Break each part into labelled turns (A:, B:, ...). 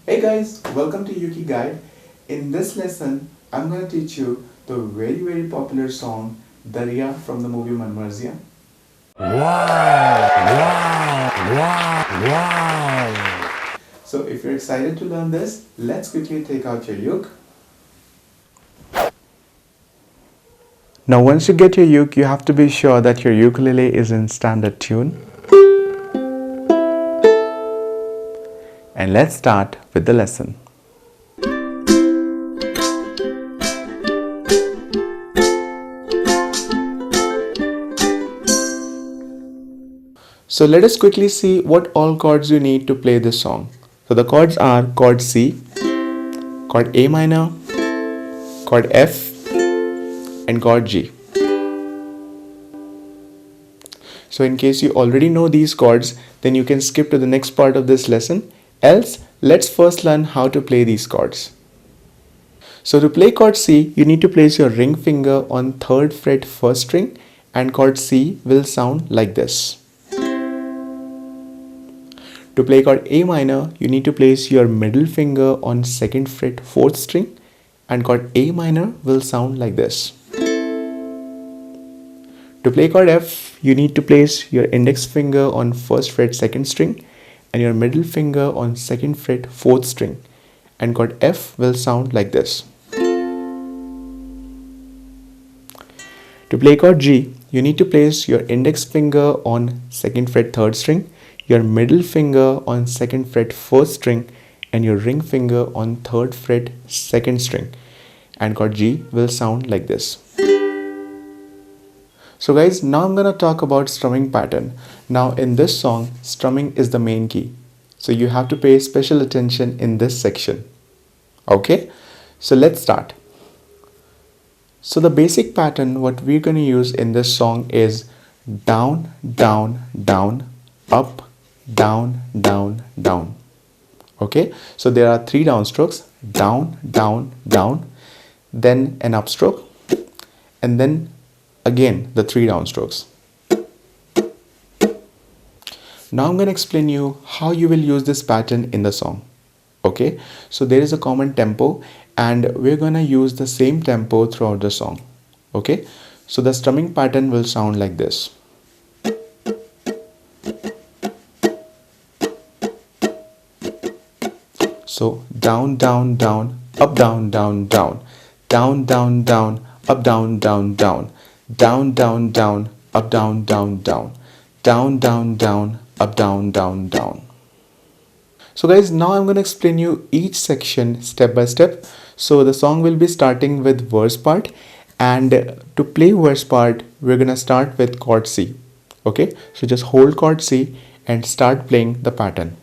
A: Hey guys, welcome to ukeguide. In this lesson, I'm going to teach you the very popular song Daryaa from the movie Manmarziyaan. So if you're excited to learn this, let's quickly take out your uke. Now once you get your uke, you have to be sure that your ukulele is in standard tune. And let's start with the lesson. So let us quickly see what all chords you need to play this song. So the chords are chord C, chord A minor, chord F and chord G. So in case you already know these chords, then you can skip to the next part of this lesson. Else, let's first learn how to play these chords. So to play chord C, you need to place your ring finger on 3rd fret 1st string and chord C will sound like this. To play chord A minor, you need to place your middle finger on 2nd fret 4th string and chord A minor will sound like this. To play chord F, you need to place your index finger on 1st fret 2nd string and your middle finger on 2nd fret 4th string and chord F will sound like this. To play chord G, you need to place your index finger on 2nd fret 3rd string, your middle finger on 2nd fret 1st string and your ring finger on 3rd fret 2nd string and chord G will sound like this. So guys, now I'm gonna talk about strumming pattern. Now in this song, strumming is the main key. So you have to pay special attention in this section. Okay, so let's start. So the basic pattern what we're gonna use in this song is down, down, down, up, down, down, down. Okay, so there are 3 downstrokes, down, down, down, then an upstroke, and then again the 3 downstrokes. Now I'm going to explain you how you will use this pattern in the song. Okay, so there is a common tempo and we're going to use the same tempo throughout the song. Okay, so the strumming pattern will sound like this. So down, down, down, up, down, down, down, down, down, down, up, down, down, down, down, down, down, up, down, down, down, down, down, down, up, down, down, down. So guys, now I'm going to explain you each section step by step. So the song will be starting with verse part, and to play verse part, we're going to start with chord C. Okay, so just hold chord C and start playing the pattern.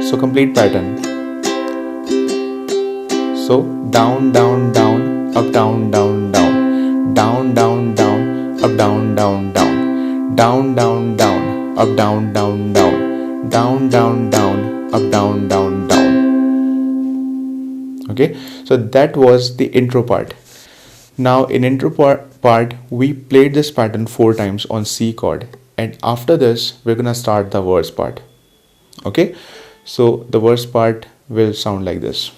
A: So complete pattern. So down, down, down, up, down, down, down, down, down, down, up, down, down, down, down, down, down, up, down, down, down, down, down, down, up, down, down, down. Okay, so that was the intro part. Now in intro part, we played this pattern 4 times on C chord, and after this, we're gonna start the verse part. Okay, so the verse part will sound like this.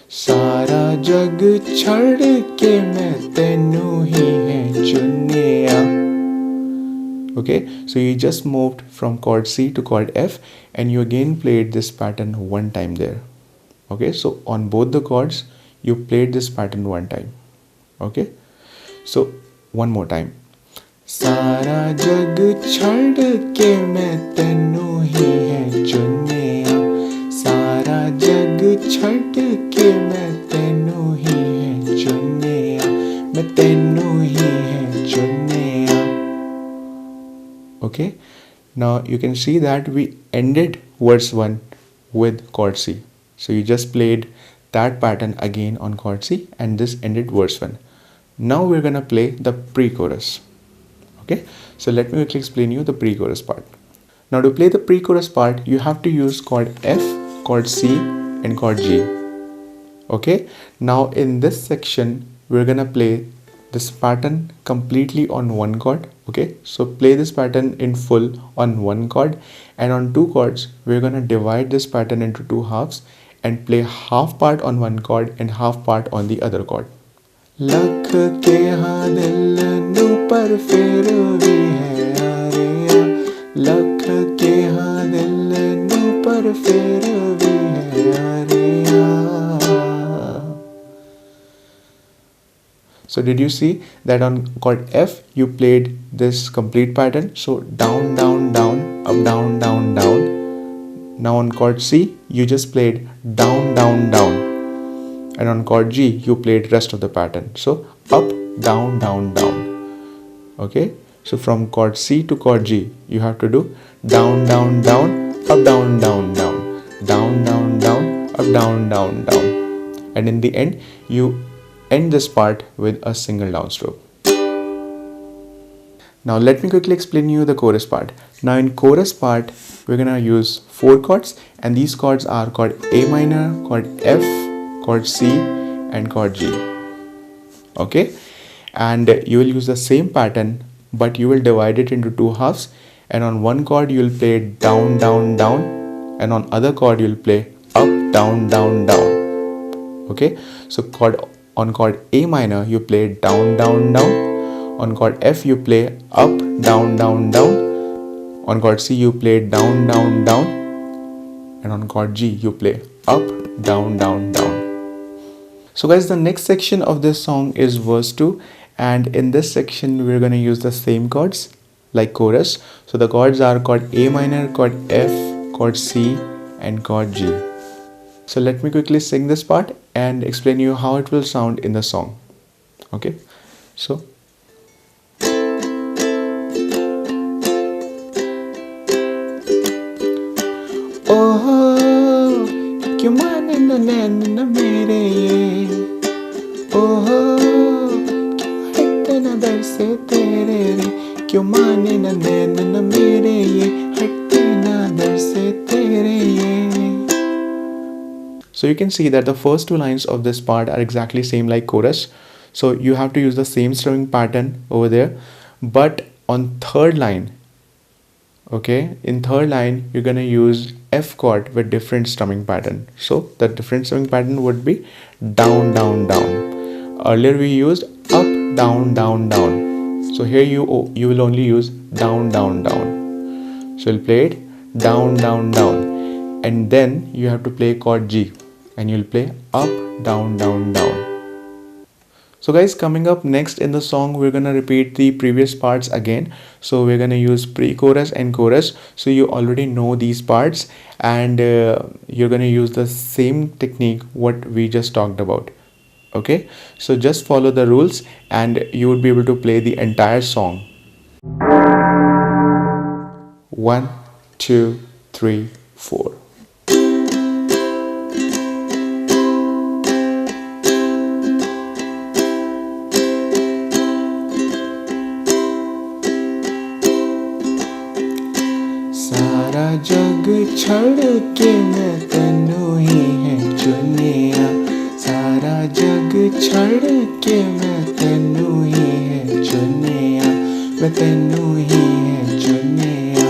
A: सारा जग छड़ के मैं तेनू ही है चुनिया. Okay, so you just moved from chord C to chord F and you again played this pattern 1 time there. Okay, so on both the chords you played this pattern 1 time. Okay, so one more time. सारा जग छड़ के मैं तेनू ही है चुनिया. सारा जग छड़ के मैं तेनू ही है चुनिया. मैं तेनू ही है चुनिया. Okay, now you can see that we ended verse 1 with chord C. So you just played that pattern again on chord C and this ended verse 1. Now we're gonna play the pre-chorus. Okay, so let me quickly explain you the pre-chorus part. Now to play the pre-chorus part, you have to use chord F, chord C and chord G. Okay, now in this section we're gonna play this pattern completely on one chord. Okay, so play this pattern in full on one chord, and on two chords we're gonna divide this pattern into two halves and play half part on one chord and half part on the other chord. लख के हाँ दिल नू पर फिर भी है यारिया, लख के हाँ दिल नू पर फिर भी है यारिया. So did you see that on chord F you played this complete pattern? So down, down, down, up, down, down, down. Now on chord C you just played down, down, down. And on chord G you played rest of the pattern. So up, down, down, down. Okay, so from chord C to chord G you have to do down, down, down, up, down, down, down, down, down, down, up, down, down, down, and in the end you end this part with a single downstroke. Now let me quickly explain you the chorus part. Now in chorus part we're gonna use 4 chords, and these chords are chord A minor, chord F, chord C and chord G. Okay, and you will use the same pattern, but you will divide it into two halves, and on one chord you will play down, down, down, and on other chord you will play up, down, down, down. Okay, so on chord A minor you play down, down, down, on chord F you play up, down, down, down, on chord C you play down, down, down, and on chord G you play up, down, down, down. So guys, the next section of this song is verse 2, and in this section we're going to use the same chords like chorus. So the chords are chord A minor, chord F, chord C and chord G. So let me quickly sing this part and explain you how it will sound in the song. Okay, so oh, क्यों माने न नैन न मेरे ये, ओहो क्यों हटते न दर से तेरे रे, क्यों माने न नैन न मेरे ये, हटते न दर से तेरे ये. So you can see that the first two lines of this part are exactly same like chorus. So you have to use the same strumming pattern over there, but on third line, okay, in third line you're gonna use F chord with different strumming pattern. So the different strumming pattern would be down, down, down. Earlier we used up, down, down, down. So here you will only use down, down, down. So you'll play it down, down, down, and then you have to play chord G, and you'll play up, down, down, down. So guys, coming up next in the song we're gonna repeat the previous parts again. So we're gonna use pre-chorus and chorus. So you already know these parts, and you're gonna use the same technique what we just talked about. Okay, so just follow the rules and you would be able to play the entire song. 1, 2, 3, 4. सारा जग छड़ के मैं तैनू ही है चुनिया, सारा जग छड़ के मैं तैनू ही है चुनिया, मैं तैनू ही है चुनिया,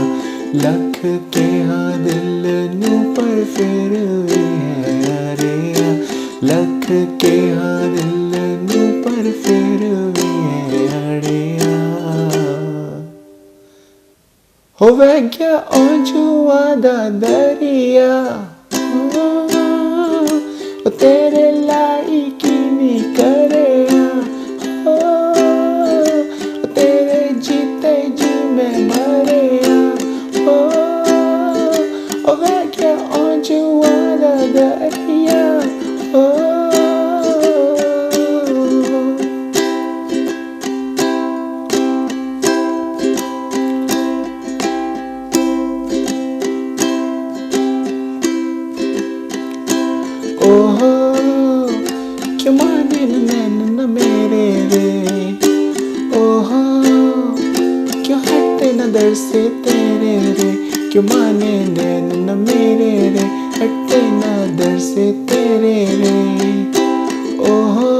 A: लख के हाँ दिल नू पर फिर भी है यारिया, लख के हाँ दिल नू पर फिर भी है यारिया. होवे क्या औजुआ दा दरिया, ओ तेरे लायक नहीं करे, ओ तेरे जीते जी में मरे, होवे क्या औजुआ दा दरिया, ओहो क्यों माने नैन न मेरे रे, ओहो क्यों हटते न दर से तेरे रे, क्यों माने नैन न मेरे रे, हटते न दर से तेरे रे, ओहो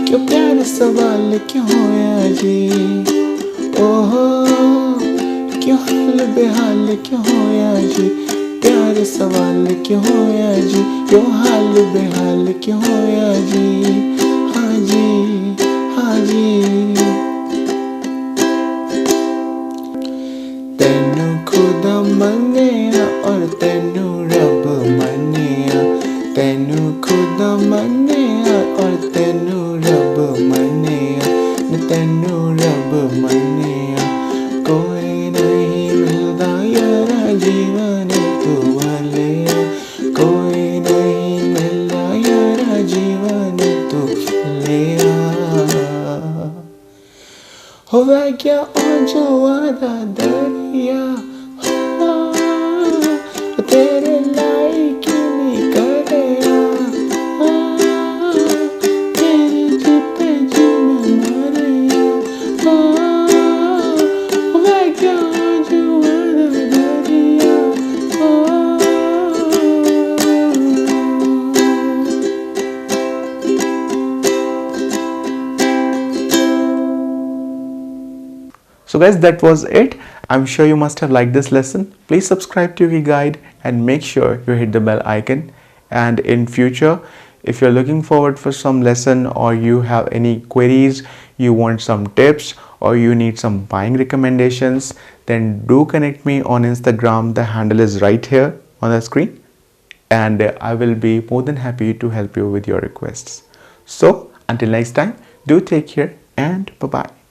A: क्यों प्यार प्यार सवाल क्यों होया जी, ओहो क्यों हाल बेहाल क्यों होया जी, प्यार सवाल क्यों होया जी, क्यों हाल बेहाल क्यों होया जी, हाँ जी हाँ जी। तेनू खुदा मन्निया और तेनू रब मन्निया, तेनू खुदा मन्निया और तेनू रब मन्निया, तेनू रब मन्निया, कोई नहीं मिलदा यारा जीवन तू भलिया, कोई नहीं मिलदा यारा जीवन तू भलिया। होवे क्या जो वादा दरिया, तेरे लायक नहीं करेया, तेरे जिते जी मैं मरिया, होवे क्या जो वादा दरिया। So guys, that was it. I'm sure you must have liked this lesson. Please subscribe to ukeguide and make sure you hit the bell icon. And in future, if you're looking forward for some lesson or you have any queries, you want some tips or you need some buying recommendations, then do connect me on Instagram. The handle is right here on the screen. And I will be more than happy to help you with your requests. So until next time, do take care and bye-bye.